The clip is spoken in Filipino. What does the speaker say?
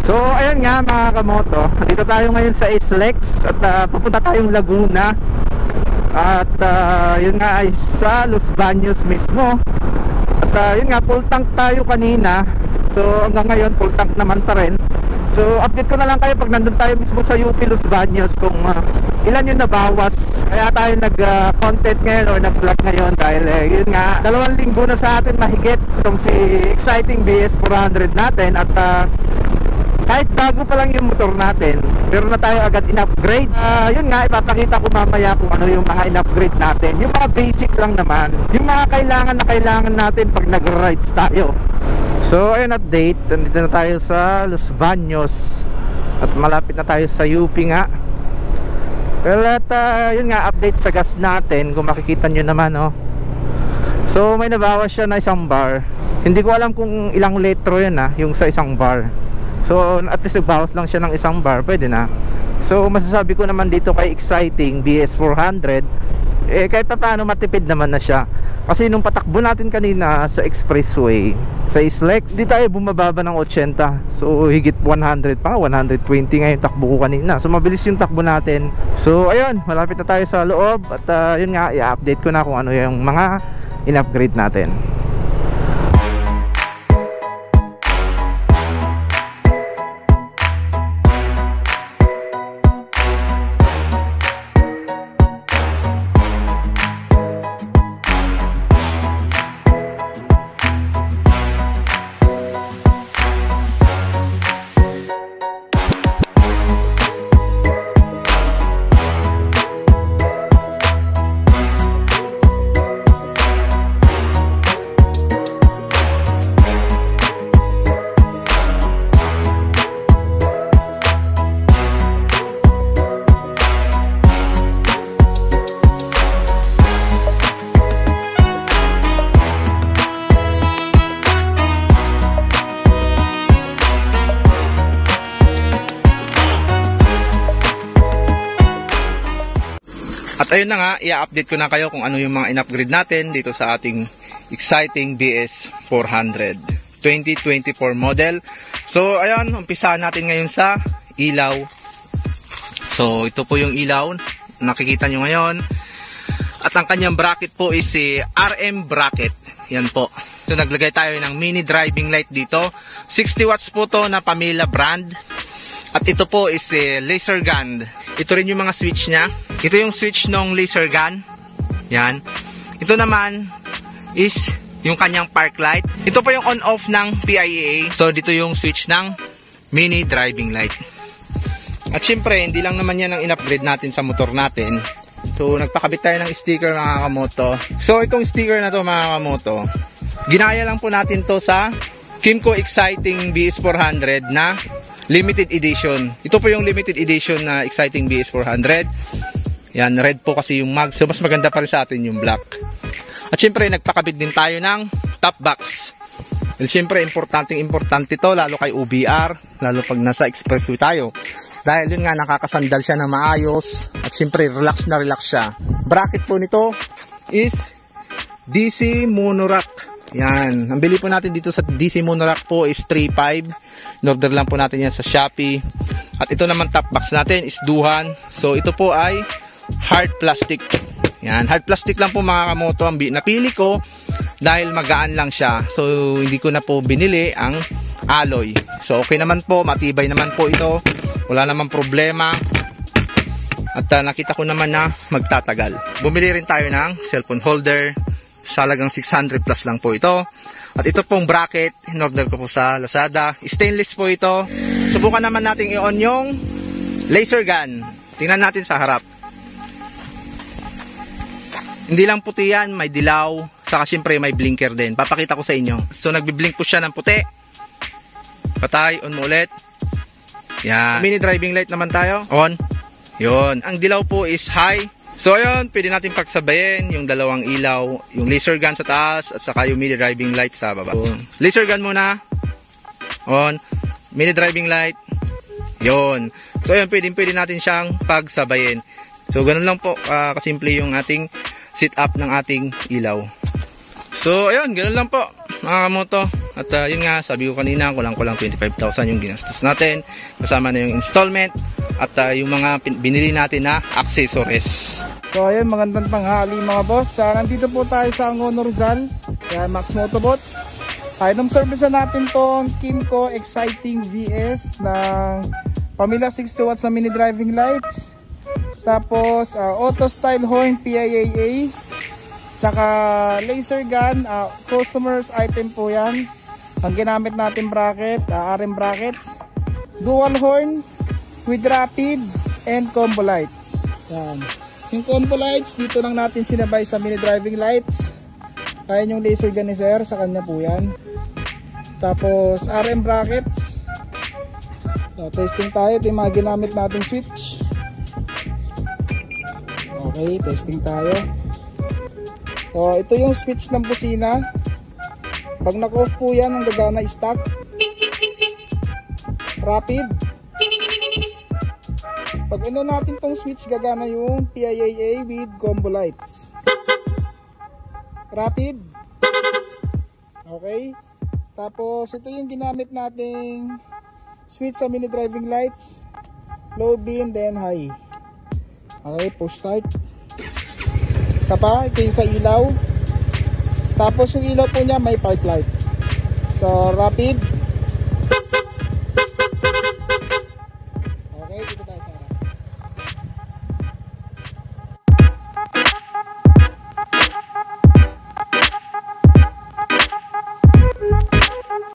So ayun nga mga kamoto, dito tayo ngayon sa Islex at pupunta tayong Laguna. At yun nga ay sa Los Baños mismo. At yun nga, full tank tayo kanina. So hanggang ngayon full tank naman pa rin. So update ko na lang kayo pag nandun tayo mismo sa UP Los Baños kung ilan yung nabawas. Kaya tayo nag-content ngayon or nag-vlog ngayon dahil yun nga, 2 linggo na sa atin mahigit itong si exciting BS 400 natin. At kahit bago pa lang yung motor natin, pero na tayo agad in-upgrade. Yun nga, ipapakita ko mamaya kung ano yung mga in-upgrade natin. Yung mga basic lang naman, yung mga kailangan natin pag nag-rides tayo. So ayun, update, nandito na tayo sa Los Baños at malapit na tayo sa UP nga. Well, at yun nga, update sa gas natin. Kung makikita nyo naman, oh. So may nabawas siya na 1 bar. Hindi ko alam kung ilang litro yun, yung sa 1 bar. So at least nagbawas lang siya ng 1 bar, pwede na. So masasabi ko naman dito kay exciting BS 400, kahit pa paano matipid naman na siya. Kasi nung patakbo natin kanina sa expressway sa Islex, di tayo bumababa ng 80. So higit 100 pa, 120 nga yung takbo ko kanina. So mabilis yung takbo natin. So ayun, malapit na tayo sa loob. At yun nga, i-update ko na kung ano yung mga in-upgrade natin. At ayun na nga, i-update ko na kayo kung ano yung mga in-upgrade natin dito sa ating exciting BS 400 2024 model. So ayun, umpisahan natin ngayon sa ilaw. So ito po yung ilaw, nakikita nyo ngayon. At ang kanyang bracket po is si RM bracket. Yan po. So naglagay tayo ng mini driving light dito. 60 watts po to na Pamela brand. At ito po is laser gun. Ito rin yung mga switch nya. Ito yung switch ng laser gun. Yan. Ito naman is yung kanyang park light. Ito po yung on-off ng PIA. So dito yung switch ng mini driving light. At syempre, hindi lang naman yan ang in-upgrade natin sa motor natin. So nagpakabit tayo ng sticker mga kamoto. So itong sticker na to mga kamoto, ginaya lang po natin to sa Kymco Exciting BS 400 na limited edition. Ito po yung limited edition na Exciting BS 400. Yan, red po kasi yung mag. So mas maganda pa rin sa atin yung black. At syempre nagpakabit din tayo ng top box. Well, syempre importante to lalo kay OBR, lalo pag nasa expressway tayo. Dahil yun nga, nakakasandal siya na maayos. At syempre relax na relax siya. Bracket po nito is DC Monorack. Yan, ang bili po natin dito sa DC Monorack po is 3.5. In-order lang po natin yan sa Shopee. At ito naman top box natin is Duhan. So ito po ay hard plastic. Yan, hard plastic lang po mga kamoto ang napili ko dahil magaan lang siya. So hindi ko na po binili ang alloy. So okay naman po, matibay naman po ito. Wala namang problema. At nakita ko naman na magtatagal. Bumili rin tayo ng cellphone holder. Sa halagang 600 plus lang po ito. At ito pong bracket, in-order ko po sa Lazada. Stainless po ito. Subukan naman natin i-on yung laser gun. Tingnan natin sa harap. Hindi lang puti yan, may dilaw. Saka syempre may blinker din. Papakita ko sa inyo. So nagbi-blink po siya ng puti. Patay, on mo ulit. Yan. Mini driving light naman tayo. On. Yun. Ang dilaw po is high. So ayun, pwede natin pagsabayin yung dalawang ilaw, yung laser gun sa taas at saka yung mini driving light sa baba. So, laser gun muna. On. Mini driving light. Yun. So ayun, pwede natin siyang pagsabayin. So ganun lang po kasimple yung ating sit up ng ating ilaw. So ayun, ganun lang po mga kamoto. At yun nga, sabi ko kanina, kulang-kulang 25,000 yung ginastos natin. Kasama na yung installment at yung mga binili natin na accessories. So ayun, magandang tanghali mga boss. Nandito po tayo sa Angono Rizal, kaya Max Motobots. Item service na natin tong Kimco Exciting VS ng pamila 60 watts na mini driving lights. Tapos auto style horn PIAA. Tsaka laser gun, customers item po yan. Ang ginamit natin bracket, RM brackets. Dual horn with rapid and combo lights. Yan. Yung combo lights, dito lang natin sinabay sa mini driving lights. Ayan yung laser gun ni sir, sa kanya po yan. Tapos RM brackets. So testing tayo, ito yung mga ginamit natin switch. Okay, testing tayo. So ito yung switch ng busina. Pag naka-off po yan, ang gagana stop. Rapid. Pag ano natin tong switch, gagana yung PIAA with combo lights. Rapid. Okay. Tapos ito yung ginamit nating switch sa mini driving lights. Low beam then high. Okay, push start. Isa pa, ito yung sa ilaw. Tapos yung ilaw po niya may park light. So rapid.